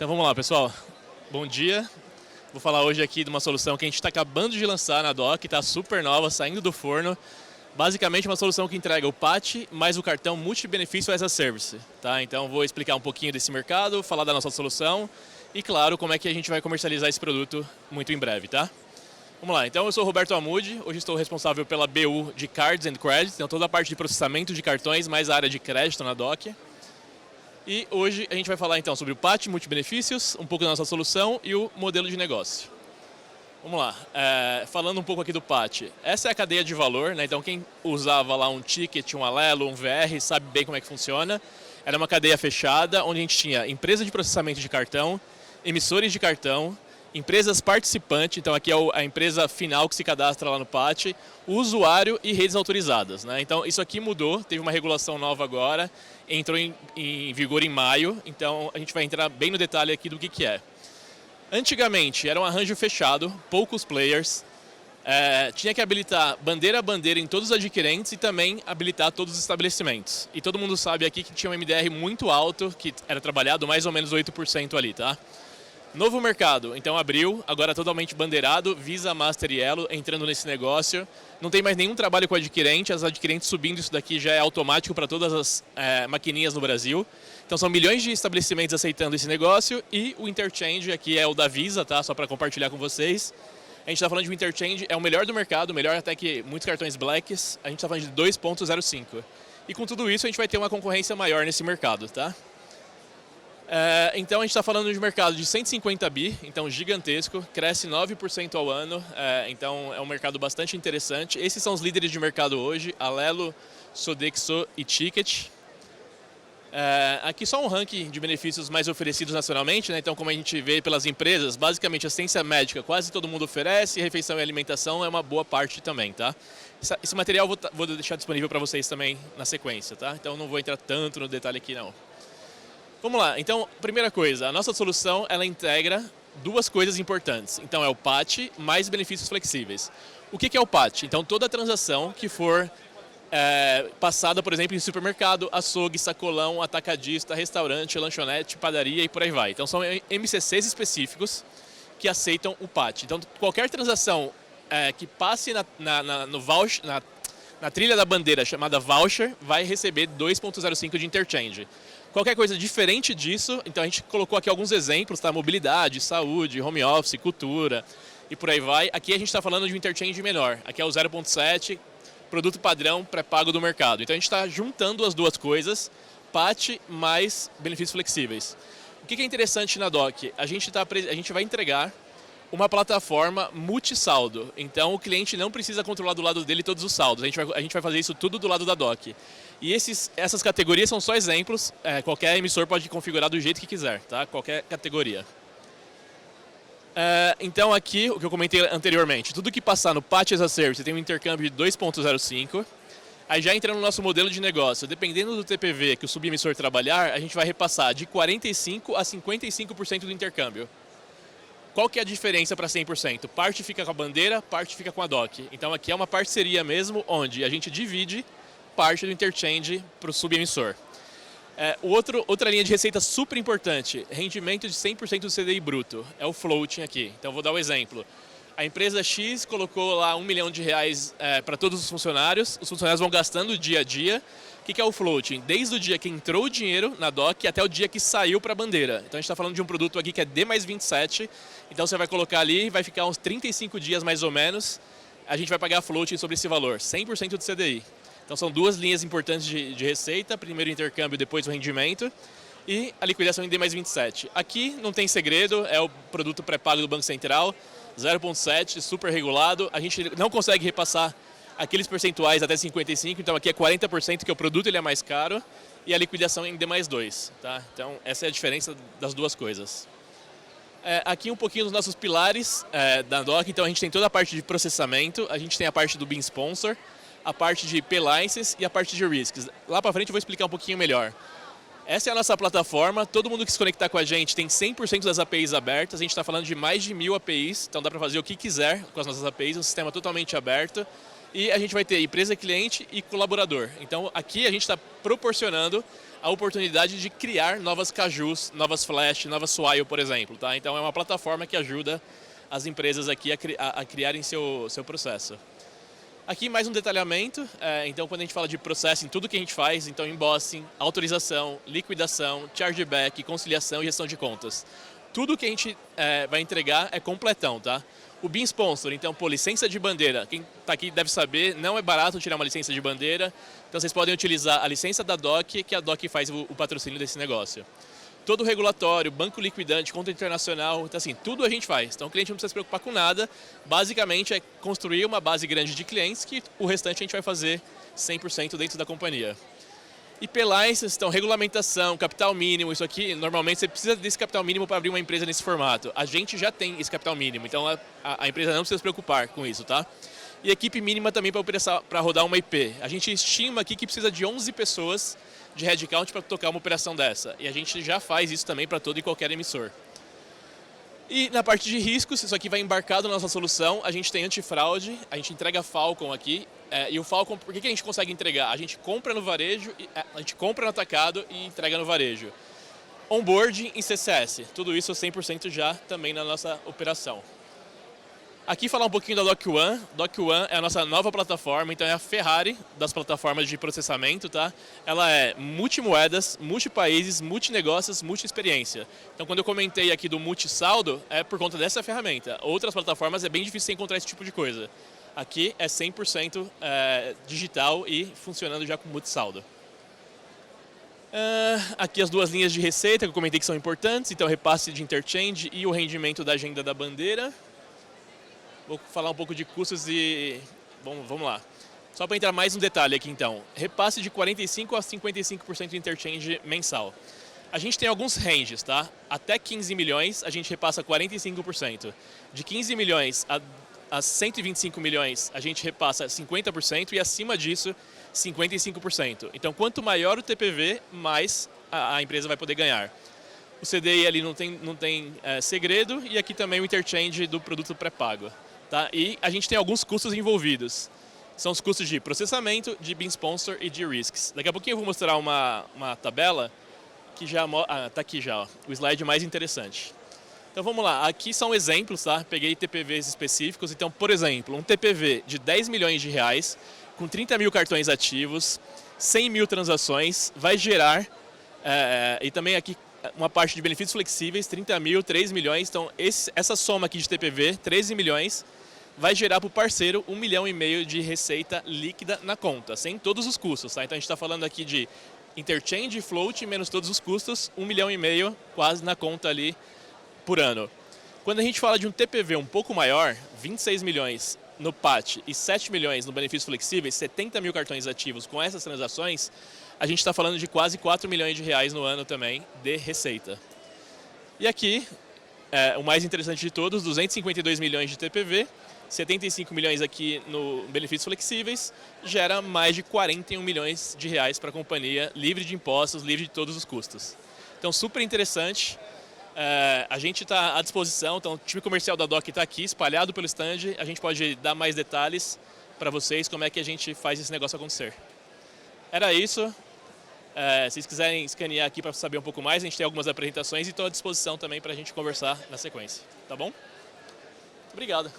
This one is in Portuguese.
Então vamos lá, pessoal. Bom dia. Vou falar hoje aqui de uma solução que a gente está acabando de lançar na Dock, está super nova, saindo do forno. Basicamente uma solução que entrega o PAT mais o cartão multi-benefício as a service. Tá? Então vou explicar um pouquinho desse mercado, falar da nossa solução e, claro, como é que a gente vai comercializar esse produto muito em breve. Tá? Vamos lá, então eu sou o Roberto Amude, hoje estou responsável pela BU de Cards and Credit, então toda a parte de processamento de cartões, mais a área de crédito na Dock. E hoje a gente vai falar então sobre o PAT multibenefícios, um pouco da nossa solução e o modelo de negócio. Vamos lá, falando um pouco aqui do PAT. Essa é a cadeia de valor, né? Então quem usava lá um ticket, um Alelo, um VR, sabe bem como é que funciona. Era uma cadeia fechada, onde a gente tinha empresa de processamento de cartão, emissores de cartão, empresas participantes, então aqui é a empresa final que se cadastra lá no PAT, o usuário e redes autorizadas. Né? Então isso aqui mudou, teve uma regulação nova agora, entrou em vigor em maio, então a gente vai entrar bem no detalhe aqui do que é. Antigamente era um arranjo fechado, poucos players, tinha que habilitar bandeira a bandeira em todos os adquirentes e também habilitar todos os estabelecimentos. E todo mundo sabe aqui que tinha um MDR muito alto, que era trabalhado mais ou menos 8% ali, tá? Novo mercado, então abriu, agora totalmente bandeirado, Visa, Master e Elo entrando nesse negócio. Não tem mais nenhum trabalho com adquirente, as adquirentes subindo isso daqui já é automático para todas as maquininhas no Brasil. Então são milhões de estabelecimentos aceitando esse negócio e o interchange aqui é o da Visa, tá? Só para compartilhar com vocês. A gente está falando de um interchange, é o melhor do mercado, melhor até que muitos cartões Blacks, a gente está falando de 2.05. E com tudo isso a gente vai ter uma concorrência maior nesse mercado, tá? Então a gente está falando de um mercado de 150 bi, então gigantesco, cresce 9% ao ano, então é um mercado bastante interessante. Esses são os líderes de mercado hoje, Alelo, Sodexo e Ticket. Aqui só um ranking de benefícios mais oferecidos nacionalmente, né? Então como a gente vê pelas empresas, basicamente assistência médica quase todo mundo oferece, refeição e alimentação é uma boa parte também, tá? Esse material vou deixar disponível para vocês também na sequência, tá? Então não vou entrar tanto no detalhe aqui não. Vamos lá, então, primeira coisa, a nossa solução ela integra duas coisas importantes. Então é o PAT mais benefícios flexíveis. O que é o PAT? Então toda transação que for passada, por exemplo, em supermercado, açougue, sacolão, atacadista, restaurante, lanchonete, padaria e por aí vai. Então são MCCs específicos que aceitam o PAT. Então qualquer transação que passe na trilha da bandeira chamada voucher vai receber 2.05 de interchange. Qualquer coisa diferente disso, então a gente colocou aqui alguns exemplos, tá? Mobilidade, saúde, home office, cultura e por aí vai. Aqui a gente está falando de um interchange menor, aqui é o 0.7, produto padrão pré-pago do mercado. Então a gente está juntando as duas coisas, PAT mais benefícios flexíveis. O que é interessante na Dock? A gente vai entregar uma plataforma multi-saldo. Então o cliente não precisa controlar do lado dele todos os saldos. A gente vai fazer isso tudo do lado da Dock. E essas categorias são só exemplos. Qualquer emissor pode configurar do jeito que quiser, tá? Qualquer categoria. Então aqui, o que eu comentei anteriormente, tudo que passar no PAT as a Service tem um intercâmbio de 2.05. Aí já entra no nosso modelo de negócio. Dependendo do TPV que o subemissor trabalhar, a gente vai repassar de 45% a 55% do intercâmbio. Qual que é a diferença para 100%? Parte fica com a bandeira, parte fica com a Dock. Então aqui é uma parceria mesmo, onde a gente divide parte do interchange para o subemissor. Outra linha de receita super importante, rendimento de 100% do CDI bruto, é o floating aqui. Então vou dar um exemplo. A empresa X colocou lá R$1 milhão para todos os funcionários vão gastando dia a dia. O que é o floating? Desde o dia que entrou o dinheiro na Dock até o dia que saiu para a bandeira. Então a gente está falando de um produto aqui que é D mais 27, então você vai colocar ali e vai ficar uns 35 dias mais ou menos, a gente vai pagar floating sobre esse valor, 100% do CDI. Então são duas linhas importantes de receita, primeiro o intercâmbio, depois o rendimento e a liquidação em D mais 27. Aqui não tem segredo, é o produto pré-pago do Banco Central, 0.7, super regulado, a gente não consegue repassar aqueles percentuais até 55%, então aqui é 40% que o produto ele é mais caro e a liquidação em D mais 2. Tá? Então essa é a diferença das duas coisas. Aqui um pouquinho dos nossos pilares da Dock, então a gente tem toda a parte de processamento, a gente tem a parte do BIM Sponsor, a parte de P-License e a parte de Risks. Lá para frente eu vou explicar um pouquinho melhor. Essa é a nossa plataforma, todo mundo que se conectar com a gente tem 100% das APIs abertas, a gente está falando de mais de 1000 APIs, então dá para fazer o que quiser com as nossas APIs, um sistema totalmente aberto. E a gente vai ter empresa, cliente e colaborador. Então aqui a gente está proporcionando a oportunidade de criar novas cajus, novas flash, novas swile, por exemplo. Tá? Então é uma plataforma que ajuda as empresas aqui a criarem seu processo. Aqui mais um detalhamento, então quando a gente fala de processing, tudo que a gente faz, então embossing, autorização, liquidação, chargeback, conciliação e gestão de contas. Tudo que a gente vai entregar é completão, tá? O BIM Sponsor, então, licença de bandeira. Quem está aqui deve saber, não é barato tirar uma licença de bandeira, então vocês podem utilizar a licença da DOC, que a DOC faz o patrocínio desse negócio. Todo o regulatório, banco liquidante, conta internacional, então assim, tudo a gente faz. Então o cliente não precisa se preocupar com nada, basicamente é construir uma base grande de clientes que o restante a gente vai fazer 100% dentro da companhia. E P-License, então regulamentação, capital mínimo, isso aqui, normalmente você precisa desse capital mínimo para abrir uma empresa nesse formato. A gente já tem esse capital mínimo, então a empresa não precisa se preocupar com isso, tá? E equipe mínima também para rodar uma IP. A gente estima aqui que precisa de 11 pessoas de headcount para tocar uma operação dessa. E a gente já faz isso também para todo e qualquer emissor. E na parte de riscos, isso aqui vai embarcado na nossa solução. A gente tem antifraude, a gente entrega Falcon aqui. E o Falcon, por que a gente consegue entregar? A gente compra no varejo, a gente compra no atacado e entrega no varejo. Onboarding em CCS, tudo isso 100% já também na nossa operação. Aqui falar um pouquinho da DocOne. DocOne é a nossa nova plataforma, então é a Ferrari das plataformas de processamento, tá? Ela é multimoedas, multipaíses, multinegócios, multi-experiência. Então quando eu comentei aqui do multisaldo, é por conta dessa ferramenta. Outras plataformas é bem difícil encontrar esse tipo de coisa. Aqui é 100% digital e funcionando já com multisaldo. Aqui as duas linhas de receita que eu comentei que são importantes, então repasse de interchange e o rendimento da agenda da bandeira. Vou falar um pouco de custos e... Vamos lá. Só para entrar mais um detalhe aqui então. Repasse de 45% a 55% de interchange mensal. A gente tem alguns ranges, tá? Até 15 milhões a gente repassa 45%. De 15 milhões a 125 milhões a gente repassa 50% e acima disso 55%. Então quanto maior o TPV, mais a empresa vai poder ganhar. O CDI ali não tem segredo e aqui também o interchange do produto pré-pago. Tá? E a gente tem alguns custos envolvidos. São os custos de processamento, de BIM Sponsor e de Risks. Daqui a pouquinho eu vou mostrar uma tabela que já está aqui já, ó, o slide mais interessante. Então vamos lá, aqui são exemplos, tá? Peguei TPVs específicos. Então, por exemplo, um TPV de 10 milhões de reais, com 30 mil cartões ativos, 100 mil transações, vai gerar, e também aqui uma parte de benefícios flexíveis, 30 mil, 3 milhões. Então essa soma aqui de TPV, 13 milhões, vai gerar para o parceiro 1,5 milhão de receita líquida na conta, sem todos os custos. Tá? Então a gente está falando aqui de interchange e float menos todos os custos, 1,5 milhão quase na conta ali por ano. Quando a gente fala de um TPV um pouco maior, 26 milhões no PAT e 7 milhões no benefícios flexíveis, 70 mil cartões ativos com essas transações, a gente está falando de quase 4 milhões de reais no ano também de receita. E aqui, o mais interessante de todos, 252 milhões de TPV, 75 milhões aqui no benefícios flexíveis, gera mais de 41 milhões de reais para a companhia, livre de impostos, livre de todos os custos. Então, super interessante. A gente está à disposição, então o time comercial da DOC está aqui, espalhado pelo stand. A gente pode dar mais detalhes para vocês, como é que a gente faz esse negócio acontecer. Era isso. Se vocês quiserem escanear aqui para saber um pouco mais, a gente tem algumas apresentações e estou à disposição também para a gente conversar na sequência. Tá bom? Obrigado.